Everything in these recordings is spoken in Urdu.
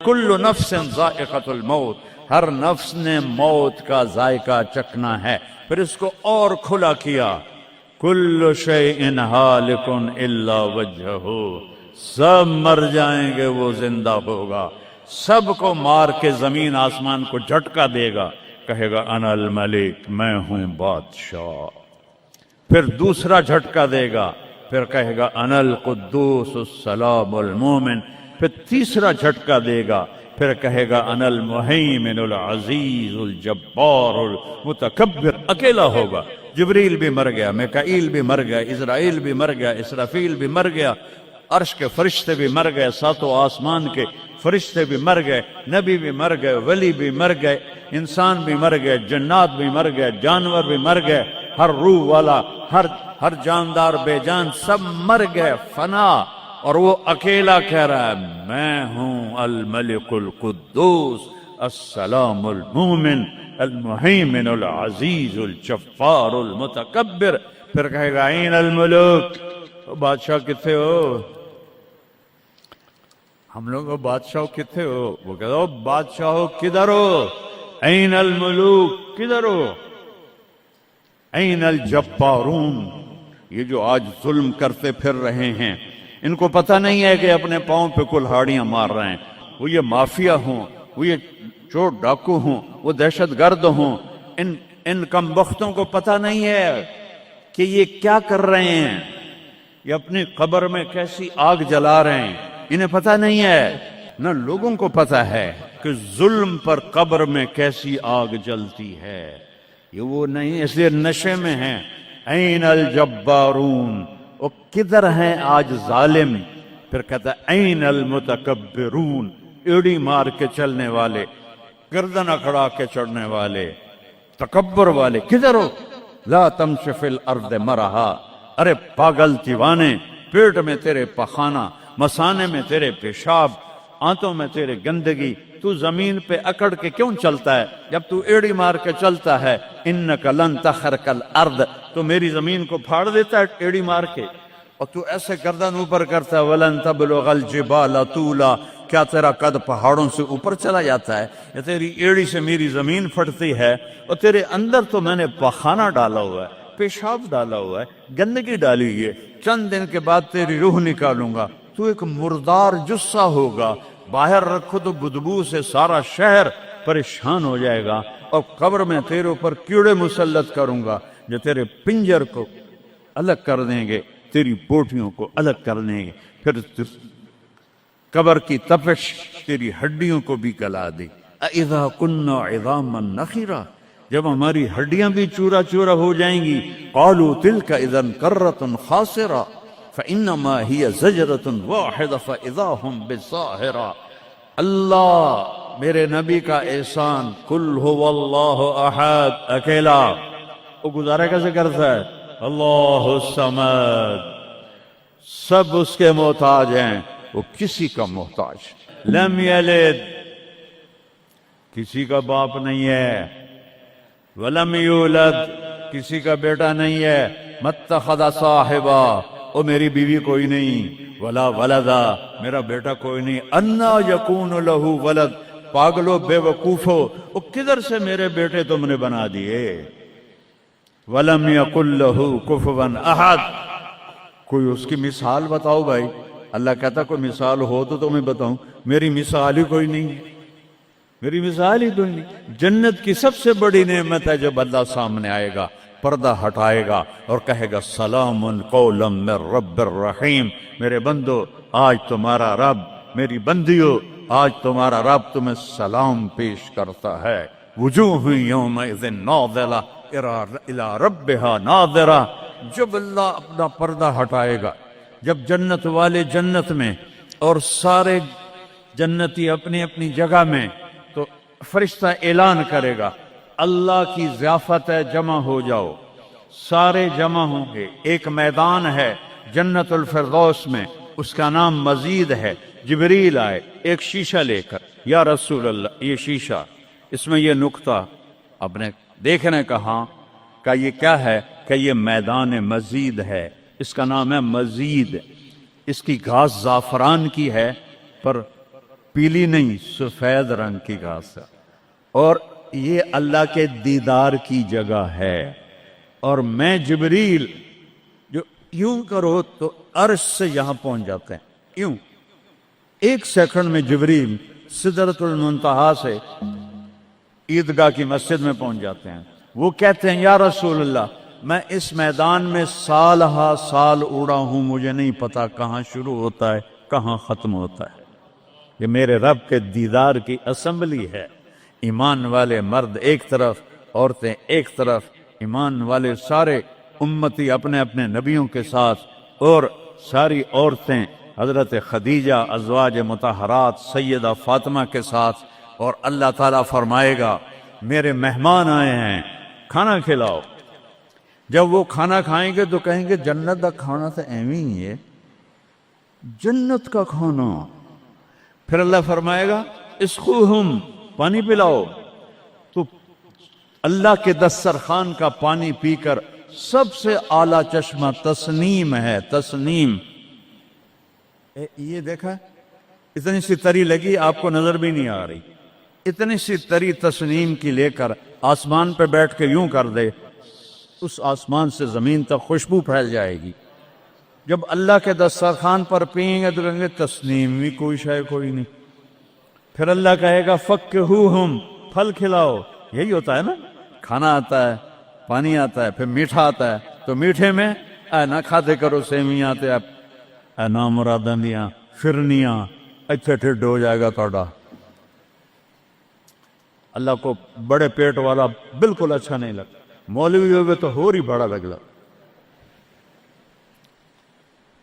کل نفس ذائقۃ الموت، ہر نفس نے موت کا ذائقہ چکھنا ہے۔ پھر اس کو اور کھلا کیا، کل شیء ہالک الا وجہہ، سب مر جائیں گے وہ زندہ ہوگا، سب کو مار کے زمین آسمان کو جھٹکا دے گا، کہے گا انا الملک، میں ہوں بادشاہ۔ پھر دوسرا جھٹکا دے گا، پھر کہے گا انا القدوس السلام المومن۔ پھر تیسرا جھٹکا دے گا، پھر کہے گا انا المہیمن العزیز الجبار المتکبر۔ اکیلا ہوگا، جبریل بھی مر گیا، میکائیل بھی مر گیا، اسرائیل بھی مر گیا، اسرافیل بھی مر گیا، عرش کے فرشتے بھی مر گئے، ساتوں آسمان کے فرشتے بھی مر گئے، نبی بھی مر گئے، ولی بھی مر گئے، انسان بھی مر گئے، جنات بھی مر گئے، جانور بھی مر گئے، ہر روح والا، ہر جاندار بے جان سب مر گئے، فنا۔ اور وہ اکیلا کہہ رہا ہے میں ہوں الملک القدوس السلام المومن المہیمن العزیز الجبار المتکبر۔ پھر کہے گا این الملوک، بادشاہ کتنے ہو؟ ہم لوگ بادشاہ کتنے ہو؟ وہ کہتا ہو بادشاہ ہو کدھر ہو؟ این الملوک، کدھر ہو؟ این الجبارون، یہ جو آج ظلم کرتے پھر رہے ہیں، ان کو پتہ نہیں ہے کہ اپنے پاؤں پہ کلہاڑیاں مار رہے ہیں۔ وہ یہ مافیا ہوں، وہ یہ چور ڈاکو ہوں، وہ دہشت گرد ہوں، ان کم بختوں کو پتہ نہیں ہے کہ یہ کیا کر رہے ہیں، یہ اپنی قبر میں کیسی آگ جلا رہے ہیں، انہیں پتہ نہیں ہے۔ نہ لوگوں کو پتہ ہے کہ ظلم پر قبر میں کیسی آگ جلتی ہے، یہ وہ نہیں، اس لیے نشے میں ہیں۔ این الجبارون، وہ کدھر ہیں آج ظالم؟ پھر کہتا ہے این المتکبرون، ایڑی مار کے چلنے والے، گردن اکڑا کے چڑھنے والے، تکبر والے، کدھر ہو؟ لا تمشی فی الارض مرحا، ارے پاگل دیوانے، پیٹ میں تیرے پخانہ، مثانے میں تیرے پیشاب، آنتوں میں تیرے گندگی، تو زمین پہ اکڑ کے کیوں چلتا ہے؟ جب تو ایڑی مار کے چلتا ہے، انک لن تخرق الارض، تو میری زمین کو پھاڑ دیتا ہے ایڑی مار کے، اور تو ایسے گردن اوپر کرتا ہے، ولن تبلغ الجبال طولا، کیا تیرا قد پہاڑوں سے اوپر چلا جاتا ہے؟ یا تیری ایڑی سے میری زمین پھٹتی ہے، اور تیرے اندر تو میں نے پخانہ ڈالا ہوا ہے، پیشاب ڈالا ہوا ہے، گندگی ڈالی ہوئی ہے، چند دن کے بعد تیری روح نکالوں گا، تو ایک مردار جثہ ہوگا، باہر رکھو تو بدبو سے سارا شہر پریشان ہو جائے گا، اور قبر میں تیرے اوپر کیڑے مسلط کروں گا جو تیرے پنجر کو الگ کر دیں گے، تیری بوٹیوں کو الگ کر دیں گے، پھر قبر کی تپش تیری ہڈیوں کو بھی گلا دے۔ اذا كنا عظاما نخرا، جب ہماری ہڈیاں بھی چورا چورا ہو جائیں گی، قالوا تلك اذا كرة خاسرة فانما هي زجرة واحدة فاذا هم بالساهرة۔ اللہ میرے نبی کا احسان، قل هو اللہ احد، اکیلا، وہ گزارا کیسے کرتا ہے؟ اللہ الصمد، سب اس کے محتاج ہیں، وہ کسی کا محتاج، لم یلد، کسی کا باپ نہیں ہے، ولم یولد، کسی کا بیٹا نہیں ہے، متخذ صاحبہ، او میری بیوی کوئی نہیں، ولا ولدا، میرا بیٹا کوئی نہیں، انا یکون لہ ولد، پاگلو بے وقوفو، او کدھر سے میرے بیٹے تم نے بنا دیے، ولم یکن لہ کفوا احد، کوئی اس کی مثال بتاؤ بھائی۔ اللہ کہتا کوئی مثال ہو تو تمہیں بتاؤں، میری مثال ہی کوئی نہیں، میری مثال ہی تو نہیں۔ جنت کی سب سے بڑی نعمت ہے جب اللہ سامنے آئے گا، پردہ ہٹائے گا اور کہے گا سلام قولا من رب الرحیم، میرے بندو آج تمہارا رب، میری بندیو آج تمہارا رب تمہیں سلام پیش کرتا ہے۔ وجوہ یومئذ ناظرہ الی ربہا ناظرہ، جب اللہ اپنا پردہ ہٹائے گا، جب جنت والے جنت میں اور سارے جنتی اپنی اپنی جگہ میں، تو فرشتہ اعلان کرے گا اللہ کی ضیافت ہے، جمع ہو جاؤ، سارے جمع ہوں گے، ایک میدان ہے جنت الفردوس میں، اس کا نام مزید ہے، جبریل آئے ایک شیشہ لے کر، یا رسول اللہ یہ شیشہ، اس میں یہ نقطہ آپ نے دیکھنے کہا کہ یہ کیا ہے، کہ یہ میدان مزید ہے، اس کا نام ہے مزید، اس کی گھاس زعفران کی ہے، پر پیلی نہیں، سفید رنگ کی گھاس ہے، اور یہ اللہ کے دیدار کی جگہ ہے۔ اور میں جبریل جو یوں کرو تو عرش سے یہاں پہنچ جاتے ہیں، یوں 1 سیکنڈ میں جبریل سدرۃ المنتہا سے عیدگاہ کی مسجد میں پہنچ جاتے ہیں۔ وہ کہتے ہیں یا رسول اللہ، میں اس میدان میں سال ہا سال اڑا ہوں، مجھے نہیں پتا کہاں شروع ہوتا ہے کہاں ختم ہوتا ہے۔ یہ میرے رب کے دیدار کی اسمبلی ہے، ایمان والے مرد ایک طرف، عورتیں ایک طرف، ایمان والے سارے امتی اپنے اپنے نبیوں کے ساتھ، اور ساری عورتیں حضرت خدیجہ ازواج مطہرات سیدہ فاطمہ کے ساتھ۔ اور اللہ تعالیٰ فرمائے گا میرے مہمان آئے ہیں، کھانا کھلاؤ۔ جب وہ کھانا کھائیں گے تو کہیں گے جنت کا کھانا تو ایویں ہی ہے، جنت کا کھانا۔ پھر اللہ فرمائے گا اسقوہم، پانی پلاؤ۔ تو اللہ کے دسترخوان کا پانی پی کر سب سے اعلیٰ چشمہ تسنیم ہے، تسنیم۔ یہ دیکھا اتنی سی تری لگی، آپ کو نظر بھی نہیں آ رہی، اتنی سی تری تسنیم کی لے کر آسمان پہ بیٹھ کے یوں کر دے، اس آسمان سے زمین تک خوشبو پھیل جائے گی۔ جب اللہ کے دسترخوان پر پئیں گے تو کہیں گے تسنیم بھی کوئی شے کوئی نہیں۔ پھر اللہ کہے گا فکہوہم، پھل کھلاؤ۔ یہی ہوتا ہے نا، کھانا آتا ہے، پانی آتا ہے، پھر میٹھا آتا ہے، تو میٹھے میں اے نہ کھاتے کرو سیویاں تے اے نامراداں دیاں فرنیاں، اتھے ٹھڈ ہو جائے گا توڑا۔ اللہ کو بڑے پیٹ والا بالکل اچھا نہیں لگتا، مولوی ہوئے تو اور ہی بڑا لگتا۔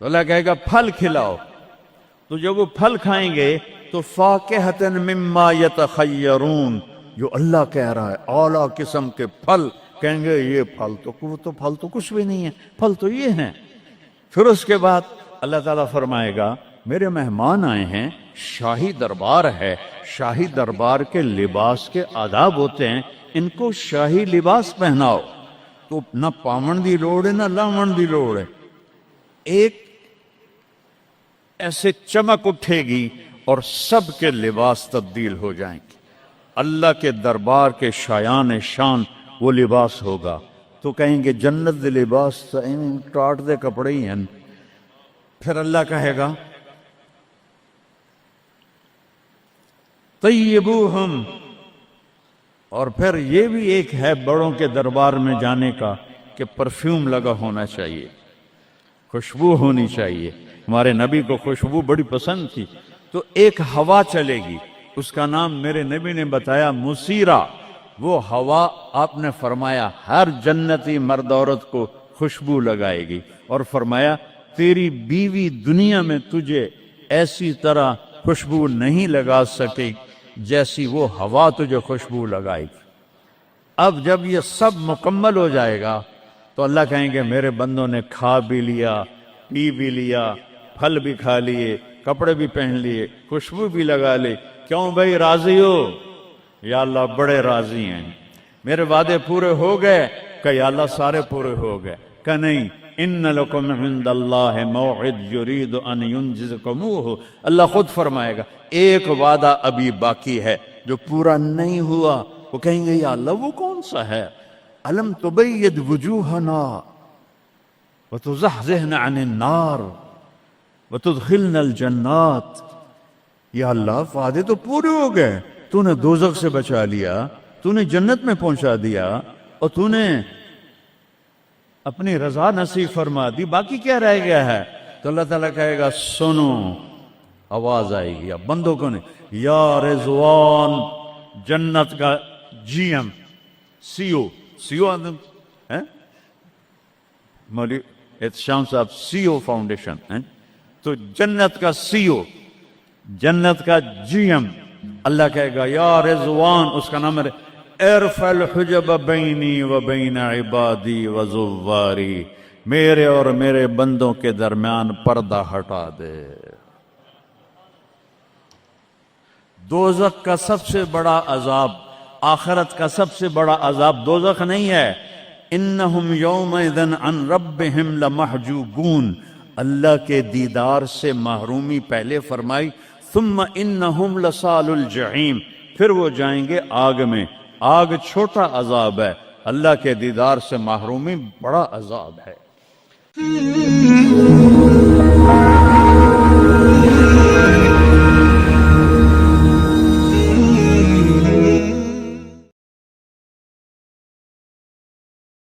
تو اللہ کہے گا پھل کھلاؤ۔ تو جب وہ پھل کھائیں گے تو فاکہۃ مما یتخیرون، جو اللہ کہہ رہا ہے اعلیٰ قسم کے پھل، کہیں گے یہ پھل تو کچھ بھی نہیں ہے، پھل تو یہ ہیں۔ پھر اس کے بعد اللہ تعالیٰ فرمائے گا میرے مہمان آئے ہیں، شاہی دربار ہے، شاہی دربار کے لباس کے آداب ہوتے ہیں، ان کو شاہی لباس پہناؤ۔ تو نہ پامن دی لوڑ ہے نہ لاون دی لوڑ ہے، ایک ایسے چمک اٹھے گی اور سب کے لباس تبدیل ہو جائیں گے۔ اللہ کے دربار کے شایان شان وہ لباس ہوگا، تو کہیں گے جنت دے لباس ٹاٹ دے کپڑے ہی ہیں۔ پھر اللہ کہے گا طیبوہم، اور پھر یہ بھی ایک ہے بڑوں کے دربار میں جانے کا کہ پرفیوم لگا ہونا چاہیے، خوشبو ہونی چاہیے۔ ہمارے نبی کو خوشبو بڑی پسند تھی، تو ایک ہوا چلے گی، اس کا نام میرے نبی نے بتایا مسیرہ۔ وہ ہوا آپ نے فرمایا ہر جنتی مرد عورت کو خوشبو لگائے گی، اور فرمایا تیری بیوی دنیا میں تجھے ایسی طرح خوشبو نہیں لگا سکے جیسی وہ ہوا تجھے خوشبو لگائے گی۔ اب جب یہ سب مکمل ہو جائے گا تو اللہ کہیں گے میرے بندوں نے کھا بھی لیا، پی بھی لیا، پھل بھی کھا لیے، کپڑے بھی پہن لیے، خوشبو بھی لگا لے، کیوں بھائی راضی ہو؟ یا اللہ بڑے راضی ہیں، میرے وعدے پورے ہو گئے؟ کہ یا اللہ سارے پورے ہو گئے؟ کہ نہیں، ان لکم عند اللہ موعد یرید ان ینجزکموہ، اللہ خود فرمائے گا ایک وعدہ ابھی باقی ہے جو پورا نہیں ہوا۔ وہ کہیں گے یا اللہ وہ کون سا ہے؟ الم تبید وجوہنا وتزحزحنا عن النار وتدخلنا الجنات۔ یا اللہ وعدے تو پورے ہو گئے، تو نے دوزخ سے بچا لیا، تو نے جنت میں پہنچا دیا، اور تو نے اپنی رضا نصیب فرما دی، باقی کیا رہ گیا ہے؟ تو اللہ تعالیٰ کہے گا سنو، آواز آئے گی، اب بندوں کو نہیں، یا رضوان، جنت کا جی ایم، سی او مولوی احتشام صاحب سی او فاؤنڈیشن، تو جنت کا سی او، جنت کا جی ایم، اللہ کہے گا یا رضوان، اس کا نام ہے ارفع الحجب بینی و بین عبادی و زواری، میرے اور میرے بندوں کے درمیان پردہ ہٹا دے۔ دوزخ کا سب سے بڑا عذاب، آخرت کا سب سے بڑا عذاب دوزخ نہیں ہے، انہم یومئذ عن ربہم لمحجوبون، اللہ کے دیدار سے محرومی پہلے فرمائی، ثم انہم لصال الجحیم، پھر وہ جائیں گے آگ میں۔ آگ چھوٹا عذاب ہے، اللہ کے دیدار سے محرومی بڑا عذاب ہے۔